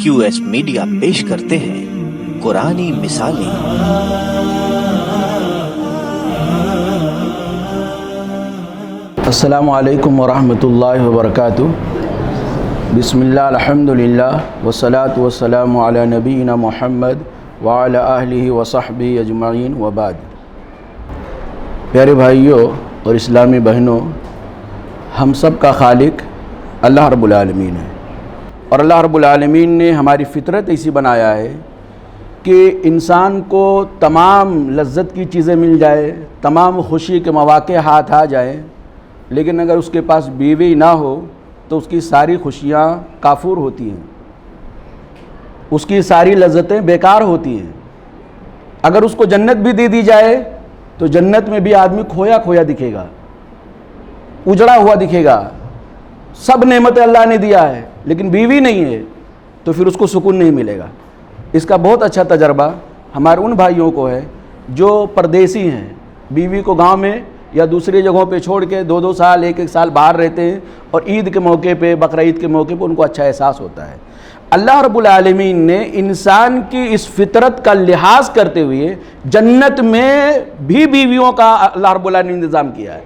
QS media پیش کرتے ہیں قرآنی مثالیں۔ السلام علیکم ورحمۃ اللہ وبرکاتہ۔ بسم اللہ الحمدللہ والصلاة والسلام علی نبینا محمد وعلی آلہ وصحبہ اجمعین وبعد۔ پیارے بھائیوں اور اسلامی بہنوں، ہم سب کا خالق اللہ رب العالمین ہے، اور اللہ رب العالمین نے ہماری فطرت ایسی بنایا ہے کہ انسان کو تمام لذت کی چیزیں مل جائے، تمام خوشی کے مواقع ہاتھ آ جائیں، لیکن اگر اس کے پاس بیوی نہ ہو تو اس کی ساری خوشیاں کافور ہوتی ہیں، اس کی ساری لذتیں بیکار ہوتی ہیں۔ اگر اس کو جنت بھی دے دی جائے تو جنت میں بھی آدمی کھویا کھویا دکھے گا، اجڑا ہوا دکھے گا۔ سب نعمتیں اللہ نے دیا ہے لیکن بیوی نہیں ہے تو پھر اس کو سکون نہیں ملے گا۔ اس کا بہت اچھا تجربہ ہمارے ان بھائیوں کو ہے جو پردیسی ہیں، بیوی کو گاؤں میں یا دوسری جگہوں پہ چھوڑ کے 2 سال 1 سال باہر رہتے ہیں، اور عید کے موقع پہ، بقرعید کے موقع پہ ان کو اچھا احساس ہوتا ہے۔ اللہ رب العالمین نے انسان کی اس فطرت کا لحاظ کرتے ہوئے جنت میں بھی بیویوں کا اللہ رب العالمین نے انتظام کیا ہے۔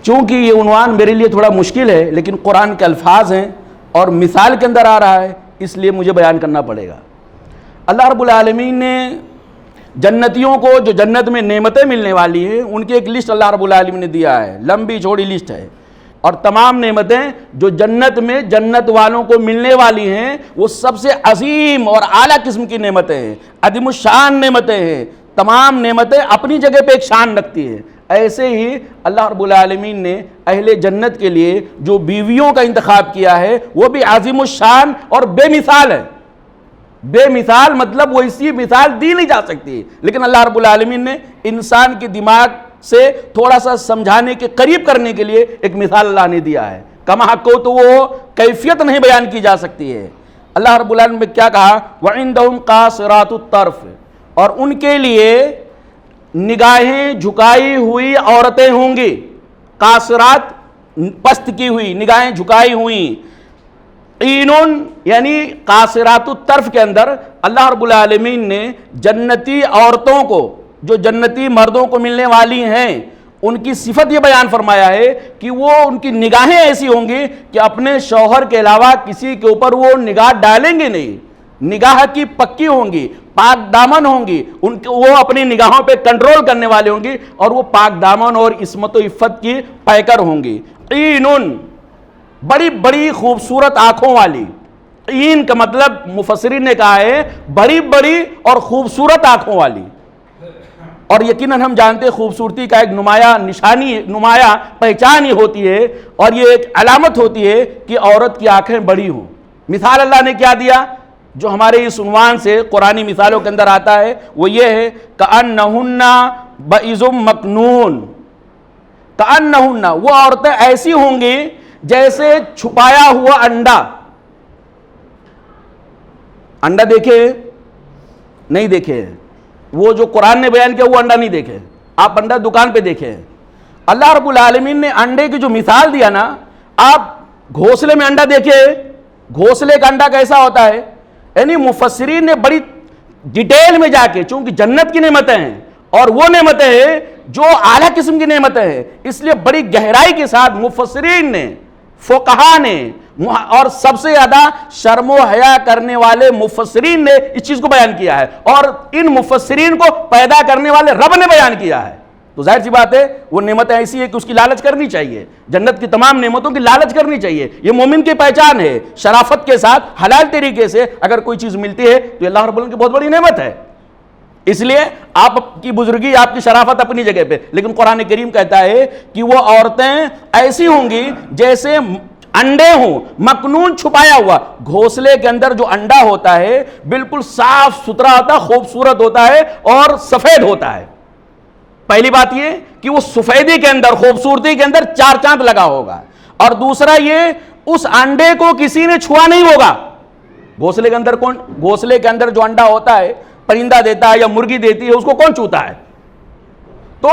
چونکہ یہ عنوان میرے لیے تھوڑا مشکل ہے لیکن قرآن کے الفاظ ہیں اور مثال کے اندر آ رہا ہے، اس لیے مجھے بیان کرنا پڑے گا۔ اللہ رب العالمین نے جنتیوں کو جو جنت میں نعمتیں ملنے والی ہیں ان کی ایک لسٹ اللہ رب العالمین نے دیا ہے، لمبی چوڑی لسٹ ہے، اور تمام نعمتیں جو جنت میں جنت والوں کو ملنے والی ہیں وہ سب سے عظیم اور اعلیٰ قسم کی نعمتیں ہیں، عظیم الشان نعمتیں ہیں۔ تمام نعمتیں اپنی جگہ پہ ایک شان رکھتی ہیں۔ ایسے ہی اللہ رب العالمین نے اہل جنت کے لیے جو بیویوں کا انتخاب کیا ہے وہ بھی عظیم الشان اور بے مثال ہے۔ بے مثال مطلب وہ اسی مثال دی نہیں جا سکتی، لیکن اللہ رب العالمین نے انسان کے دماغ سے تھوڑا سا سمجھانے کے قریب کرنے کے لیے ایک مثال اللہ نے دیا ہے۔ کما حق کو تو وہ کیفیت نہیں بیان کی جا سکتی ہے۔ اللہ رب العالمین نے کیا کہا؟ وَعِندَهُمْ قَاصِرَاتُ الطَّرْفِ، اور ان کے لیے نگاہیں جھکائی ہوئی عورتیں ہوں گی۔ قاصرات پست کی ہوئی، نگاہیں جھکائی ہوئی۔ عینٌ یعنی قاصرات الطرف کے اندر اللہ رب العالمین نے جنتی عورتوں کو جو جنتی مردوں کو ملنے والی ہیں ان کی صفت یہ بیان فرمایا ہے کہ وہ ان کی نگاہیں ایسی ہوں گی کہ اپنے شوہر کے علاوہ کسی کے اوپر وہ نگاہ ڈالیں گے نہیں، نگاہ کی پکی ہوں گی، پاک دامن ہوں گی، وہ اپنی نگاہوں پہ کنٹرول کرنے والے ہوں گی، اور وہ پاک دامن اور عصمت و عفت کی پیکر ہوں گی۔ عینٌ بڑی بڑی خوبصورت آنکھوں والی۔ عین کا مطلب مفسرین نے کہا ہے بڑی بڑی اور خوبصورت آنکھوں والی، اور یقیناً ہم جانتے ہیں خوبصورتی کا ایک نمایاں پہچان ہی ہوتی ہے، اور یہ ایک علامت ہوتی ہے کہ عورت کی آنکھیں بڑی ہوں۔ مثال اللہ نے کیا دیا جو ہمارے اس عنوان سے قرآنی مثالوں کے اندر آتا ہے، وہ یہ ہے کأنہن بئز مکنون۔ کأنہن وہ عورتیں ایسی ہوں گی جیسے چھپایا ہوا انڈا۔ انڈا دیکھے نہیں دیکھے، وہ جو قرآن نے بیان کیا وہ انڈا نہیں دیکھے، آپ انڈا دکان پہ دیکھے۔ اللہ رب العالمین نے انڈے کی جو مثال دیا نا، آپ گھونسلے میں انڈا دیکھے، گھونسلے کا انڈا کیسا ہوتا ہے، یعنی مفسرین نے بڑی ڈیٹیل میں جا کے، چونکہ جنت کی نعمتیں ہیں اور وہ نعمتیں ہیں جو اعلیٰ قسم کی نعمتیں ہیں، اس لیے بڑی گہرائی کے ساتھ مفسرین نے، فقہا نے، اور سب سے زیادہ شرم و حیا کرنے والے مفسرین نے اس چیز کو بیان کیا ہے، اور ان مفسرین کو پیدا کرنے والے رب نے بیان کیا ہے۔ تو ظاہر سی بات ہے وہ نعمتیں ایسی ہے کہ اس کی لالچ کرنی چاہیے، جنت کی تمام نعمتوں کی لالچ کرنی چاہیے۔ یہ مومن کی پہچان ہے، شرافت کے ساتھ حلال طریقے سے اگر کوئی چیز ملتی ہے تو اللہ رب العالمین کی بہت بڑی نعمت ہے۔ اس لیے آپ کی بزرگی، آپ کی شرافت اپنی جگہ پہ، لیکن قرآن کریم کہتا ہے کہ وہ عورتیں ایسی ہوں گی جیسے انڈے ہوں، مکنون چھپایا ہوا۔ گھونسلے کے اندر جو انڈا ہوتا ہے بالکل صاف ستھرا ہوتا ہے، خوبصورت ہوتا ہے اور سفید ہوتا ہے۔ پہلی بات یہ کہ وہ سفیدی کے اندر، خوبصورتی کے اندر 4 چاند لگا ہوگا، اور دوسرا یہ اس انڈے کو کسی نے چھوا نہیں ہوگا۔ گھونسلے کے اندر جو انڈا ہوتا ہے، پرندہ دیتا ہے یا مرغی دیتی ہے، اس کو کون چھوتا ہے؟ تو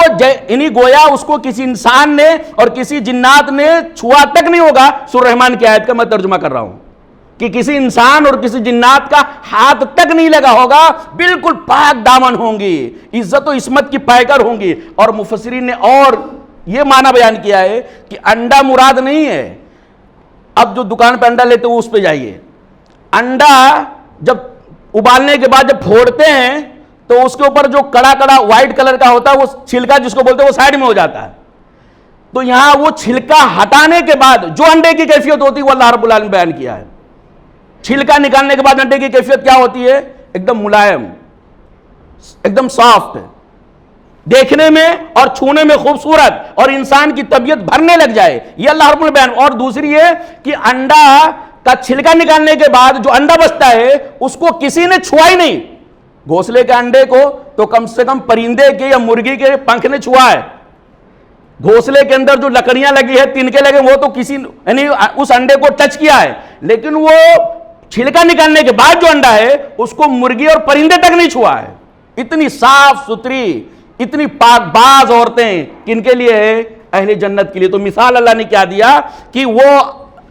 انہی گویا اس کو کسی انسان نے اور کسی جنات نے چھوا تک نہیں ہوگا۔ سورہ رحمان کی آیت کا میں ترجمہ کر رہا ہوں۔ کہ کسی انسان اور کسی جنات کا ہاتھ تک نہیں لگا ہوگا، بالکل پاک دامن ہوں گی، عزت و عصمت کی پیکر ہوں گی۔ اور مفسرین نے اور یہ معنی بیان کیا ہے کہ انڈا مراد نہیں ہے۔ اب جو دکان پہ انڈا لیتے ہو اس پہ جائیے، انڈا جب ابالنے کے بعد جب پھوڑتے ہیں تو اس کے اوپر جو کڑا کڑا وائٹ کلر کا ہوتا ہے وہ چھلکا جس کو بولتے ہیں وہ سائڈ میں ہو جاتا ہے۔ تو یہاں وہ چھلکا ہٹانے کے بعد جو انڈے کی کیفیت ہوتی ہے وہ اللہ رب العالمین نے بیان کیا ہے۔ چھلکا نکالنے کے بعد انڈے کی کیفیت کیا ہوتی ہے؟ ایک دم ملائم، ایک دم سافٹ، دیکھنے میں اور چھونے میں خوبصورت، اور انسان کی طبیعت بھرنے لگ جائے، یہ اللہ رب العالمین بیان۔ اور دوسری یہ کہ انڈا کا چھلکا نکالنے کے بعد جو انڈا بچتا ہے اس کو کسی نے چھوا ہی نہیں۔ گھونسلے کے انڈے کو تو کم سے کم پرندے کے یا مرغی کے پنکھ نے چھوا ہے، گھونسلے کے اندر جو لکڑیاں لگی ہے، تنکے لگے، وہ تو کسی یعنی اس انڈے کو ٹچ کیا ہے، لیکن وہ چھلکا نکالنے کے بعد جو انڈا ہے اس کو مرغی اور پرندے تک نہیں چھوا ہے۔ اتنی صاف ستھری، اتنی پاک باز عورتیں کن کے لیے ہے؟ اہل جنت کے لیے۔ تو مثال اللہ نے کیا دیا کہ وہ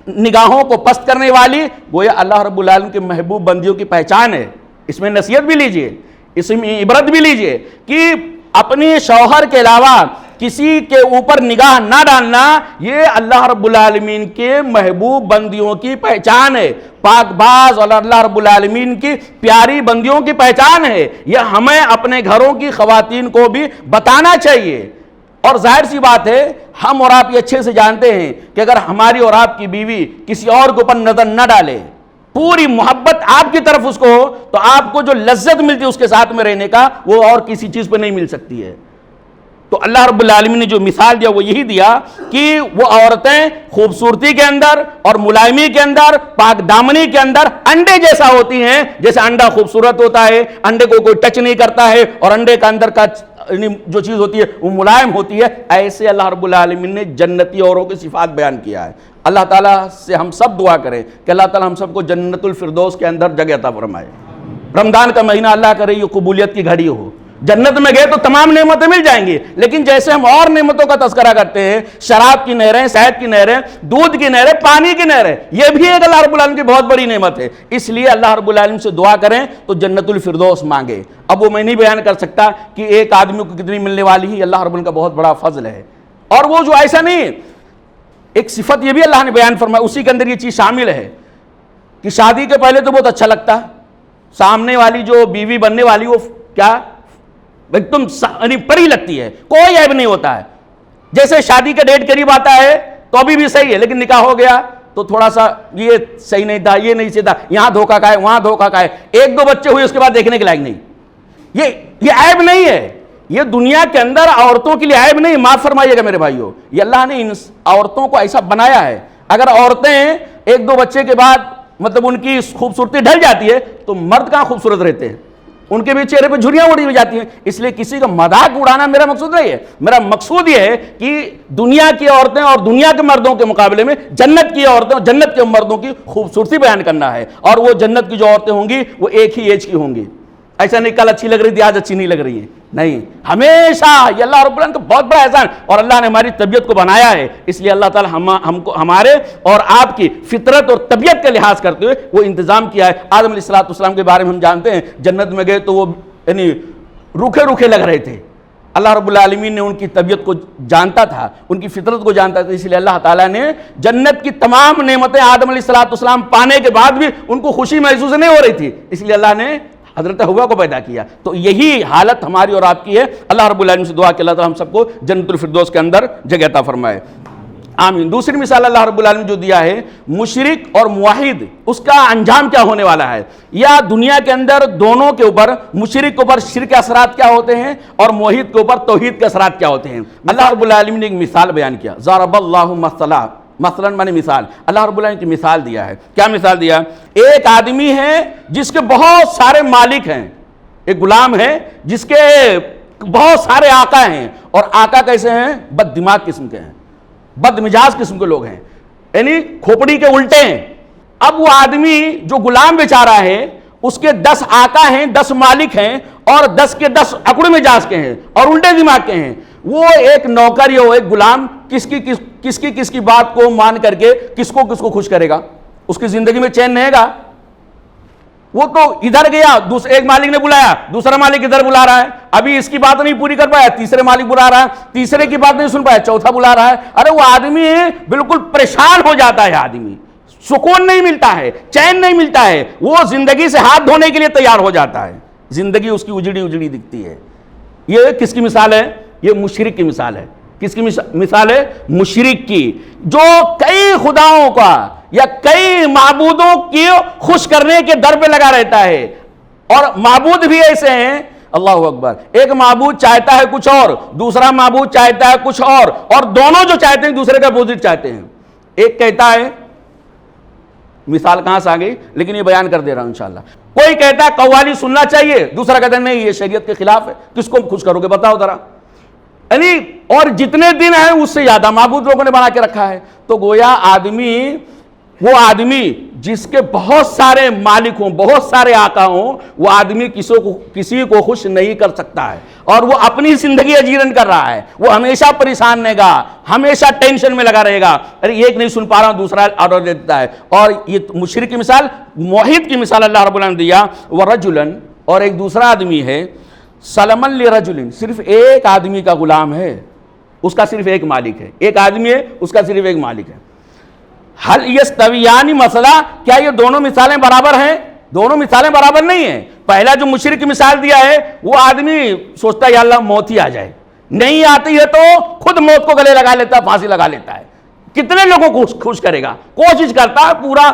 نگاہوں کو پست کرنے والی گویا اللہ رب العالمین کے محبوب بندیوں کی پہچان ہے۔ اس میں نصیحت بھی لیجئے، اس میں عبرت بھی لیجئے کہ اپنے شوہر کے علاوہ کسی کے اوپر نگاہ نہ ڈالنا یہ اللہ رب العالمین کے محبوب بندیوں کی پہچان ہے، پاک باز اور اللہ رب العالمین کی پیاری بندیوں کی پہچان ہے۔ یہ ہمیں اپنے گھروں کی خواتین کو بھی بتانا چاہیے۔ اور ظاہر سی بات ہے ہم اور آپ یہ اچھے سے جانتے ہیں کہ اگر ہماری اور آپ کی بیوی کسی اور کے اوپر نظر نہ ڈالے، پوری محبت آپ کی طرف اس کو ہو، تو آپ کو جو لذت ملتی ہے اس کے ساتھ میں رہنے کا وہ اور کسی چیز پہ نہیں مل سکتی ہے۔ تو اللہ رب العالمین نے جو مثال دیا وہ یہی دیا کہ وہ عورتیں خوبصورتی کے اندر اور ملائمی کے اندر، پاک دامنی کے اندر انڈے جیسا ہوتی ہیں، جیسے انڈا خوبصورت ہوتا ہے، انڈے کو کوئی ٹچ نہیں کرتا ہے، اور انڈے کا اندر کا جو چیز ہوتی ہے وہ ملائم ہوتی ہے، ایسے اللہ رب العالمین نے جنتی عورتوں کی صفات بیان کیا ہے۔ اللہ تعالیٰ سے ہم سب دعا کریں کہ اللہ تعالیٰ ہم سب کو جنت الفردوس کے اندر جگہ عطا فرمائے۔ رمضان کا مہینہ اللہ کرے یہ قبولیت کی گھڑی ہو، جنت میں گئے تو تمام نعمتیں مل جائیں گی، لیکن جیسے ہم اور نعمتوں کا تذکرہ کرتے ہیں، شراب کی نہریں، شہد کی نہریں، دودھ کی نہریں، پانی کی نہریں، یہ بھی ایک اللہ رب العالمین کی بہت بڑی نعمت ہے۔ اس لیے اللہ رب العالمین سے دعا کریں تو جنت الفردوس مانگے۔ اب وہ میں نہیں بیان کر سکتا کہ ایک آدمی کو کتنی ملنے والی ہے، اللہ رب العالمین کا بہت بڑا فضل ہے۔ اور وہ جو ایسا نہیں، ایک صفت یہ بھی اللہ نے بیان فرمایا، اسی کے اندر یہ چیز شامل ہے کہ شادی کے پہلے تو بہت اچھا لگتا ہے، سامنے والی جو بیوی بننے والی وہ کیا ایک دم پری لگتی ہے، کوئی عیب نہیں ہوتا ہے۔ جیسے شادی کا ڈیٹ قریب آتا ہے تو ابھی بھی صحیح ہے، لیکن نکاح ہو گیا تو تھوڑا سا یہ صحیح نہیں تھا، یہ نہیں صحیح تھا، یہاں دھوکہ کھائے وہاں دھوکہ کھائے، ایک دو بچے ہوئے اس کے بعد دیکھنے کے لائق نہیں۔ یہ عیب نہیں ہے، یہ دنیا کے اندر عورتوں کے لیے عیب نہیں، معاف فرمائیے گا میرے بھائیوں، یہ اللہ نے ان عورتوں کو ایسا بنایا ہے۔ اگر عورتیں ایک دو بچے کے بعد مطلب ان کی خوبصورتی ڈھل جاتی ہے تو مرد کہاں خوبصورت رہتے ہیں، ان کے بھی چہرے پہ جھریاں اڑی ہوئی جاتی ہیں۔ اس لیے کسی کا مذاق اڑانا میرا مقصود نہیں ہے، میرا مقصود یہ ہے کہ دنیا کی عورتیں اور دنیا کے مردوں کے مقابلے میں جنت کی عورتیں اور جنت کے مردوں کی خوبصورتی بیان کرنا ہے، اور وہ جنت کی جو عورتیں ہوں گی وہ ایک ہی ایج کی ہوں گی۔ ایسا نہیں کل اچھی لگ رہی تھی آج اچھی نہیں لگ رہی ہے، نہیں، ہمیشہ یہ اللہ رب العالمین کا بہت بڑا احسان، اور اللہ نے ہماری طبیعت کو بنایا ہے، اس لیے اللہ تعالی ہم کو ہمارے اور آپ کی فطرت اور طبیعت کا لحاظ کرتے ہوئے وہ انتظام کیا ہے۔ آدم علیہ السلام کے بارے میں ہم جانتے ہیں، جنت میں گئے تو وہ یعنی روکھے روکھے لگ رہے تھے، اللہ رب العالمین نے ان کی طبیعت کو جانتا تھا، ان کی فطرت کو جانتا تھا، اس لیے اللہ تعالیٰ نے جنت کی تمام نعمتیں آدم علیہ السلام پانے کے بعد بھی ان کو خوشی محسوس نہیں ہو رہی تھی، اس لیے اللہ نے حضرت حوا کو پیدا کیا۔ تو یہی حالت ہماری اور آپ کی ہے۔ اللہ رب العالمین سے دعا کہ اللہ تعالیٰ ہم سب کو جنت الفردوس کے اندر جگہ عطا فرمائے، آمین۔ دوسری مثال اللہ رب العالمین جو دیا ہے مشرک اور موحد، اس کا انجام کیا ہونے والا ہے، یا دنیا کے اندر دونوں کے اوپر، مشرک کے اوپر شرک کے اثرات کیا ہوتے ہیں اور موحد کے اوپر توحید کے اثرات کیا ہوتے ہیں۔ اللہ رب العالمین نے ایک مثال بیان کیا، ضرب اللہ مثلا، مثلا معنی مثال، اللہ رب العالمین کی مثال دیا ہے۔ کیا مثال دیا؟ ایک آدمی ہے جس کے بہت سارے مالک ہیں، ایک غلام ہے جس کے بہت سارے آقا ہیں، اور آقا کیسے ہیں؟ بد دماغ قسم کے ہیں، بد مزاج قسم کے لوگ ہیں، یعنی کھوپڑی کے الٹے ہیں۔ اب وہ آدمی جو غلام بیچارہ ہے اس کے 10 آقا ہیں، 10 مالک ہیں، اور 10 کے 10 اکڑ مزاج کے ہیں اور الٹے دماغ کے ہیں۔ وہ ایک نوکر یا ایک غلام کس کی بات کو مان کر کے کس کو خوش کرے گا؟ اس کی زندگی میں چین نہیں گا. وہ تو ادھر گیا, ایک مالک نے بلایا, دوسرا مالک ادھر بلا رہا ہے, ابھی اس کی بات نہیں پوری کر پایا, تیسرے مالک بلا رہا ہے, تیسرے کی بات نہیں سن پایا, چوتھا بلا رہا ہے. ارے وہ آدمی بالکل پریشان ہو جاتا ہے, آدمی سکون نہیں ملتا ہے, چین نہیں ملتا ہے, وہ زندگی سے ہاتھ دھونے کے لیے تیار ہو جاتا ہے, زندگی اس کی اجڑی اجڑی دکھتی ہے. یہ کس کی مثال ہے؟ یہ مشرک کی مثال ہے. کس کی مثال ہے؟ مشرک کی, جو کئی خداؤں کا یا کئی معبودوں کی خوش کرنے کے در پہ لگا رہتا ہے. اور معبود بھی ایسے ہیں, اللہ اکبر, ایک معبود چاہتا ہے کچھ اور, دوسرا معبود چاہتا ہے کچھ اور دونوں جو چاہتے ہیں دوسرے کا اپوزٹ چاہتے ہیں. ایک کہتا ہے, مثال کہاں سے آ گئی لیکن یہ بیان کر دے رہا ہوں انشاءاللہ. کوئی کہتا ہے قوالی سننا چاہیے, دوسرا کہتا ہے نہیں یہ شریعت کے خلاف ہے. کس کو خوش کرو گے بتاؤ ذرا؟ یعنی اور جتنے دن ہیں اس سے زیادہ معبود لوگوں نے بنا کے رکھا ہے. تو گویا وہ آدمی جس کے بہت سارے مالک ہوں, بہت سارے آقا ہوں, وہ آدمی کسی کو خوش نہیں کر سکتا ہے, اور وہ اپنی زندگی اجیرن کر رہا ہے. وہ ہمیشہ پریشان رہے گا, ہمیشہ ٹینشن میں لگا رہے گا. ارے ایک نہیں سن پا رہا ہوں, دوسرا آرڈر دے دیتا ہے. اور یہ مشرک کی مثال, موحد کی مثال اللہ رب العالمین نے دیا. وَرَجُلًا, اور ایک دوسرا آدمی ہے, سَلَمًا لِرَجُلٍ, صرف ایک آدمی کا غلام ہے, اس کا صرف ایک مالک ہے. ایک آدمی ہے, اس کا صرف ایک مالک ہے. حل یستویان, مسئلہ کیا یہ دونوں مثالیں برابر ہیں؟ دونوں مثالیں برابر نہیں ہیں. پہلا جو مشرک کی مثال دیا ہے, وہ آدمی سوچتا ہے یا اللہ موت ہی آ جائے, نہیں آتی ہے تو خود موت کو گلے لگا لیتا ہے, پھانسی لگا لیتا ہے. کتنے لوگوں کو خوش کرے گا؟ کوشش کرتا ہے پورا,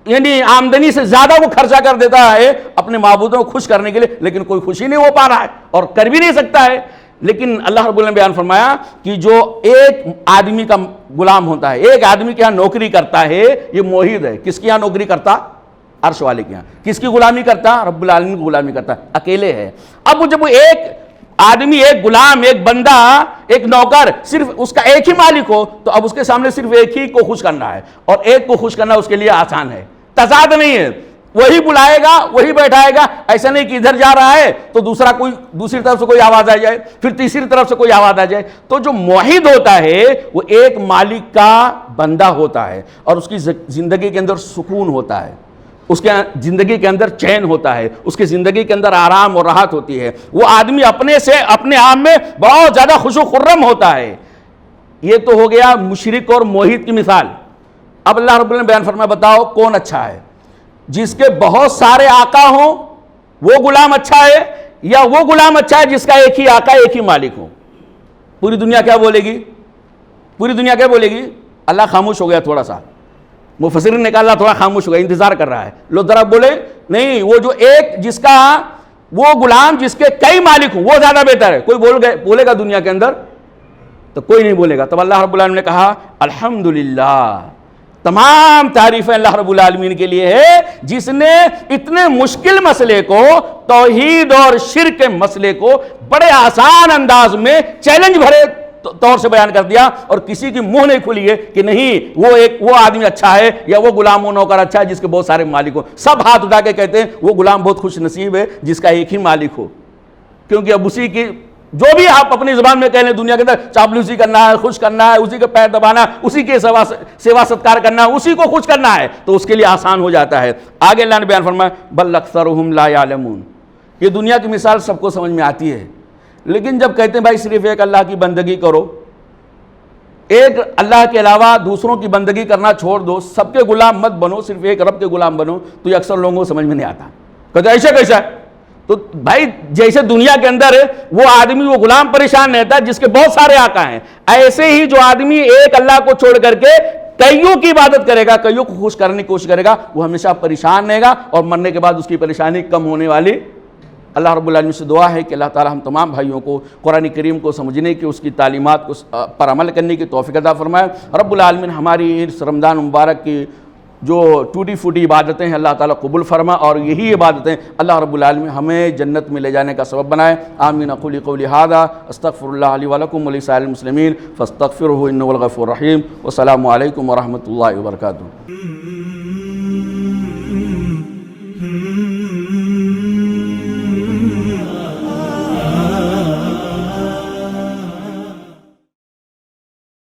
یعنی آمدنی سے زیادہ وہ خرچہ کر دیتا ہے اپنے معبودوں کو خوش کرنے کے لیے, لیکن کوئی خوشی نہیں ہو پا رہا ہے اور کر بھی نہیں سکتا ہے. لیکن اللہ رب العالمین نے بیان فرمایا کہ جو ایک آدمی کا غلام ہوتا ہے, ایک آدمی کے ہاں نوکری کرتا ہے, یہ موحد ہے. کس کے ہاں نوکری کرتا؟ عرش والے کے ہاں. کس کی غلامی کرتا؟ رب العالمین کی غلامی کرتا, اکیلے ہے. اب جب وہ ایک آدمی, ایک غلام, ایک بندہ, ایک نوکر, صرف اس کا ایک ہی مالک ہو, تو اب اس کے سامنے صرف ایک ہی کو خوش کرنا ہے, اور ایک کو خوش کرنا اس کے لیے آسان ہے, تضاد نہیں ہے. وہی بلائے گا, وہی بیٹھائے گا. ایسا نہیں کہ ادھر جا رہا ہے تو دوسری طرف سے کوئی آواز آ جائے, پھر تیسری طرف سے کوئی آواز آ جائے. تو جو موحد ہوتا ہے وہ ایک مالک کا بندہ ہوتا ہے, اور اس کی زندگی کے اندر سکون ہوتا ہے, اس کے زندگی کے اندر چین ہوتا ہے, اس کی زندگی کے اندر آرام اور راحت ہوتی ہے. وہ آدمی اپنے آپ میں بہت زیادہ خوش و خرم ہوتا ہے. یہ تو ہو گیا مشرک اور موحد کی مثال. اب اللہ رب العالمین نے بیان فرمایا, بتاؤ کون اچھا ہے؟ جس کے بہت سارے آقا ہوں وہ غلام اچھا ہے, یا وہ غلام اچھا ہے جس کا ایک ہی آقا, ایک ہی مالک ہو؟ پوری دنیا کیا بولے گی؟ پوری دنیا کیا بولے گی؟ اللہ خاموش ہو گیا تھوڑا سا, مفسرین نے کہا اللہ تھوڑا خاموش ہو گیا, انتظار کر رہا ہے. لوگ ذرا بولے نہیں, وہ جو ایک جس کا وہ غلام جس کے کئی مالک ہوں وہ زیادہ بہتر ہے. کوئی بولے گا دنیا کے اندر؟ تو کوئی نہیں بولے گا. تب اللہ رب العالمین نے کہا الحمدللہ, تمام تعریفیں اللہ رب العالمین کے لیے ہے جس نے اتنے مشکل مسئلے کو, توحید اور شرک کے مسئلے کو بڑے آسان انداز میں چیلنج بھرے طور سے بیان کر دیا, اور کسی کی منہ نہیں کھلی ہے کہ نہیں وہ آدمی اچھا ہے یا وہ غلام و نوکر اچھا ہے جس کے بہت سارے مالک ہو. سب ہاتھ اٹھا کے کہتے ہیں وہ غلام بہت خوش نصیب ہے جس کا ایک ہی مالک ہو, کیونکہ اب اسی کی جو بھی آپ اپنی زبان میں کہہ لیں دنیا کے اندر, چاپلوسی کرنا ہے, خوش کرنا ہے, اسی کے پیر دبانا, اسی کے سیوا ستکار کرنا ہے, اسی کو خوش کرنا ہے, تو اس کے لیے آسان ہو جاتا ہے. آگے اللہ نے بیان فرمایا بل اکثرهم لا یعلمون. یہ دنیا کی مثال سب کو سمجھ میں آتی ہے, لیکن جب کہتے ہیں بھائی صرف ایک اللہ کی بندگی کرو, ایک اللہ کے علاوہ دوسروں کی بندگی کرنا چھوڑ دو, سب کے غلام مت بنو, صرف ایک رب کے غلام بنو, تو یہ اکثر لوگوں کو سمجھ میں نہیں آتا. کہتے ایسا کیسا ہے؟ تو بھائی جیسے دنیا کے اندر وہ آدمی, وہ غلام پریشان رہتا ہے جس کے بہت سارے آقا ہیں, ایسے ہی جو آدمی ایک اللہ کو چھوڑ کر کے کئیوں کی عبادت کرے گا, کئیوں کو خوش کرنے کی کوشش کرے گا, وہ ہمیشہ پریشان رہے گا, اور مرنے کے بعد اس کی پریشانی کم ہونے والی. اللہ رب العالمین سے دعا ہے کہ اللہ تعالی ہم تمام بھائیوں کو قرآن کریم کو سمجھنے کی, اس کی تعلیمات کو پر عمل کرنے کی توفیق عطا فرمائے. رب العالمین ہماری اس رمضان مبارک کی جو ٹوٹی پھوٹی عبادتیں ہیں اللہ تعالیٰ قبول فرما, اور یہی عبادتیں اللہ رب العالمین ہمیں جنت میں لے جانے کا سبب بنائے. آمین. اقول قولی ھذا استغفر اللہ لی ولکم ولسائر المسلمین فاستغفروہ انہ هو الغفور الرحیم. والسلام علیکم ورحمۃ اللہ وبرکاتہ.